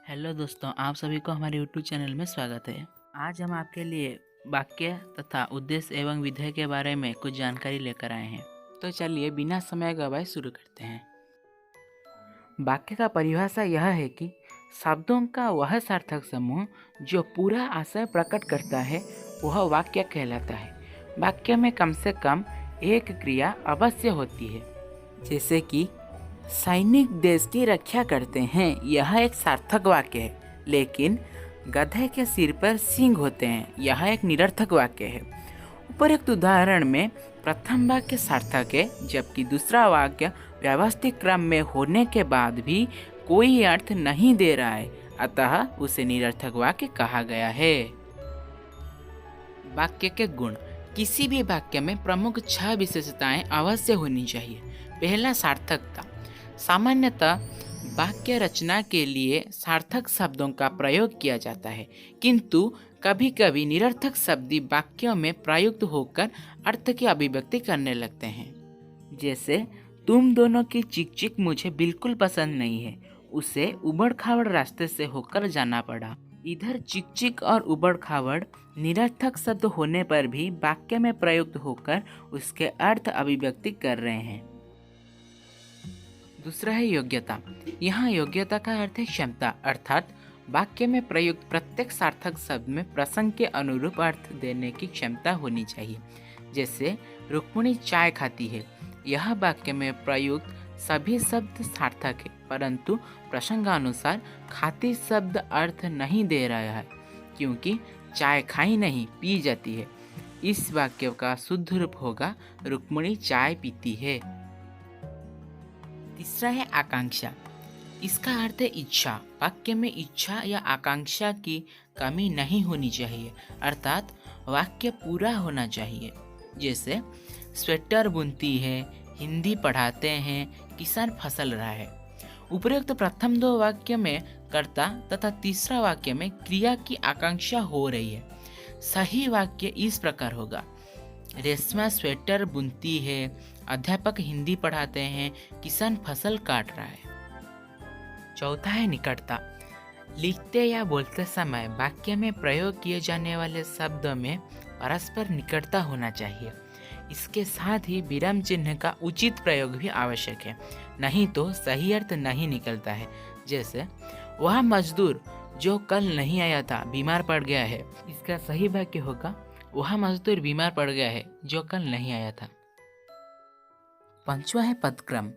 Hello दोस्तों, आप सभी को हमारे यूट्यूब चैनल में स्वागत है। आज हम आपके लिए वाक्य तथा उद्देश्य एवं विधेय के बारे में कुछ जानकारी लेकर आए हैं। तो चलिए बिना समय गवाए शुरू करते हैं। वाक्य का परिभाषा यह है कि शब्दों का वह सार्थक समूह जो पूरा आशय प्रकट करता है वह वाक्य कहलाता है। वाक्य में कम से कम एक क्रिया अवश्य होती है, जैसे कि सैनिक देश की रक्षा करते हैं, यह एक सार्थक वाक्य है। लेकिन गधे के सिर पर सींग होते हैं, यह एक निरर्थक वाक्य है। उपरोक्त उदाहरण में प्रथम वाक्य सार्थक है, जबकि दूसरा वाक्य व्यवस्थित क्रम में होने के बाद भी कोई अर्थ नहीं दे रहा है, अतः उसे निरर्थक वाक्य कहा गया है। वाक्य के गुण। किसी भी वाक्य में प्रमुख 6 विशेषताएं अवश्य होनी चाहिए। पहला, सार्थकता। सामान्यतः वाक्य रचना के लिए सार्थक शब्दों का प्रयोग किया जाता है, किंतु कभी कभी निरर्थक शब्द वाक्यों में प्रयुक्त होकर अर्थ की अभिव्यक्ति करने लगते हैं। जैसे, तुम दोनों की चिक चिक मुझे बिल्कुल पसंद नहीं है, उसे उबड़ खाबड़ रास्ते से होकर जाना पड़ा। इधर चिक चिक और उबड़ खाबड़ निरर्थक शब्द होने पर भी वाक्य में प्रयुक्त होकर उसके अर्थ अभिव्यक्ति कर रहे हैं। दूसरा है योग्यता। यहाँ योग्यता का अर्थ है क्षमता, अर्थात वाक्य में प्रयुक्त प्रत्येक सार्थक शब्द में प्रसंग के अनुरूप अर्थ देने की क्षमता होनी चाहिए। जैसे, रुक्मिणी चाय खाती है, यह वाक्य में प्रयुक्त सभी शब्द सार्थक है, परंतु प्रसंगानुसार खाती शब्द अर्थ नहीं दे रहा है, क्योंकि चाय खाई नहीं पी जाती है। इस वाक्य का शुद्ध रूप होगा रुक्मिणी चाय पीती है। तीसरा है आकांक्षा। इसका अर्थ है इच्छा। वाक्य में इच्छा या आकांक्षा की कमी नहीं होनी चाहिए, अर्थात वाक्य पूरा होना चाहिए। जैसे, स्वेटर बुनती है, हिंदी पढ़ाते हैं, किसान फसल रहा है। उपरोक्त प्रथम 2 वाक्य में कर्ता तथा तीसरा वाक्य में क्रिया की आकांक्षा हो रही है। सही वाक्य इस प्रकार होगा, रेशमा स्वेटर बुनती है, अध्यापक हिंदी पढ़ाते हैं, किसान फसल काट रहा है। चौथा है निकटता। लिखते या बोलते समय वाक्य में प्रयोग किए जाने वाले शब्दों में परस्पर निकटता होना चाहिए। इसके साथ ही विराम चिन्ह का उचित प्रयोग भी आवश्यक है, नहीं तो सही अर्थ नहीं निकलता है। जैसे, वह मजदूर जो कल नहीं आया था बीमार पड़ गया है, इसका सही वाक्य होगा, वह मजदूर बीमार पड़ गया है जो कल नहीं आया था। पांचवा है पदक्रम।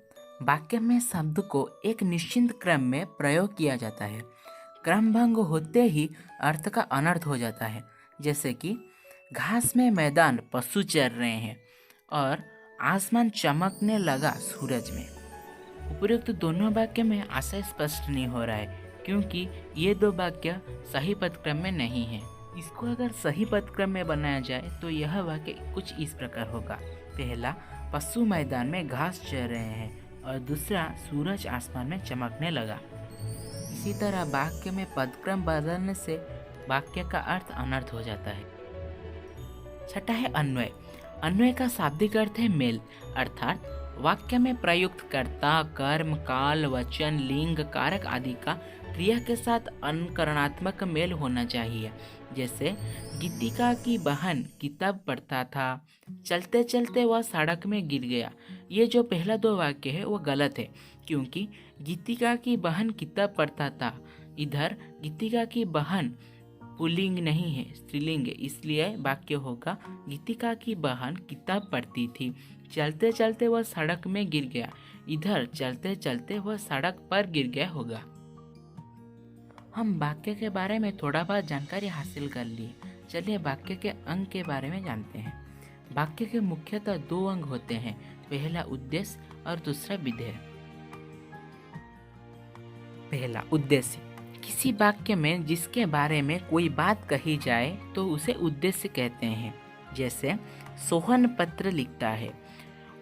वाक्य में शब्द को एक निश्चित क्रम में प्रयोग किया जाता है। क्रम भंग होते ही अर्थ का अनर्थ हो जाता है। जैसे कि घास में मैदान पशु चर रहे हैं और आसमान चमकने लगा सूरज में। उपरोक्त दोनों वाक्य में आशय स्पष्ट नहीं हो रहा है, क्योंकि ये 2 वाक्य सही पदक्रम में नहीं है। इसको अगर सही पदक्रम में बनाया जाए तो यह वाक्य कुछ इस प्रकार होगा। पहला, पशु मैदान में घास चर रहे हैं, और दूसरा, सूरज आसमान में चमकने लगा। इसी तरह वाक्य में पदक्रम बदलने से वाक्य का अर्थ अनर्थ हो जाता है। छठा है अन्वय। अन्वय का शाब्दिक अर्थ है मेल, अर्थात वाक्य में प्रयुक्त कर्ता, कर्म, काल, वचन, लिंग, कारक आदि का क्रिया के साथ अनुकरणात्मक मेल होना चाहिए। जैसे, गीतिका की बहन किताब पढ़ता था, चलते चलते वह सड़क में गिर गया। ये जो पहला 2 वाक्य है वो गलत है, क्योंकि गीतिका की बहन किताब पढ़ता था, इधर गीतिका की बहन पुल्लिंग नहीं है, स्त्रीलिंग है, इसलिए वाक्य होगा, गीतिका की बहन किताब पढ़ती थी, चलते चलते वह सड़क में गिर गया। इधर चलते चलते वह सड़क पर गिर गया होगा। हम वाक्य के बारे में थोड़ा बहुत जानकारी हासिल कर लिए। चलिए वाक्य के अंग के बारे में जानते हैं। वाक्य के मुख्यतः 2 अंग होते हैं, पहला उद्देश्य और दूसरा विधेय। पहला, उद्देश्य। किसी वाक्य में जिसके बारे में कोई बात कही जाए तो उसे उद्देश्य कहते हैं। जैसे, सोहन पत्र लिखता है।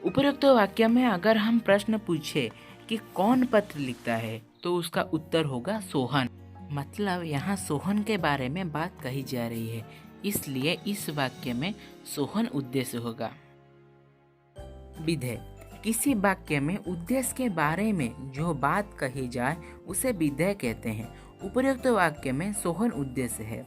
उपरोक्त वाक्य में अगर हम प्रश्न पूछे कि कौन पत्र लिखता है, तो उसका उत्तर होगा सोहन। मतलब यहाँ सोहन के बारे में बात कही जा रही है, इसलिए इस वाक्य में सोहन उद्देश्य होगा। विधेय। किसी वाक्य में उद्देश्य के बारे में जो बात कही जाए उसे विधेय कहते हैं। उपरोक्त वाक्य में सोहन उद्देश्य है।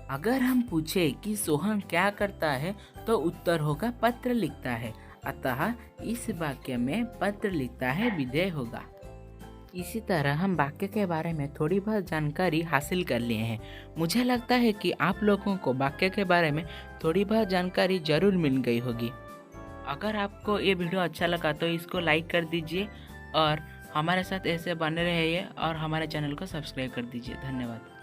अगर हम पूछे कि सोहन क्या करता है तो उत्तर होगा पत्र लिखता है। अतः इस वाक्य में पत्र लिखता है विधेय होगा। इसी तरह हम वाक्य के बारे में थोड़ी बहुत जानकारी हासिल कर लिए हैं। मुझे लगता है कि आप लोगों को वाक्य के बारे में थोड़ी बहुत जानकारी जरूर मिल गई होगी। अगर आपको ये वीडियो अच्छा लगा तो इसको लाइक कर दीजिए और हमारे साथ ऐसे बने रहिए और हमारे चैनल को सब्सक्राइब कर दीजिए। धन्यवाद।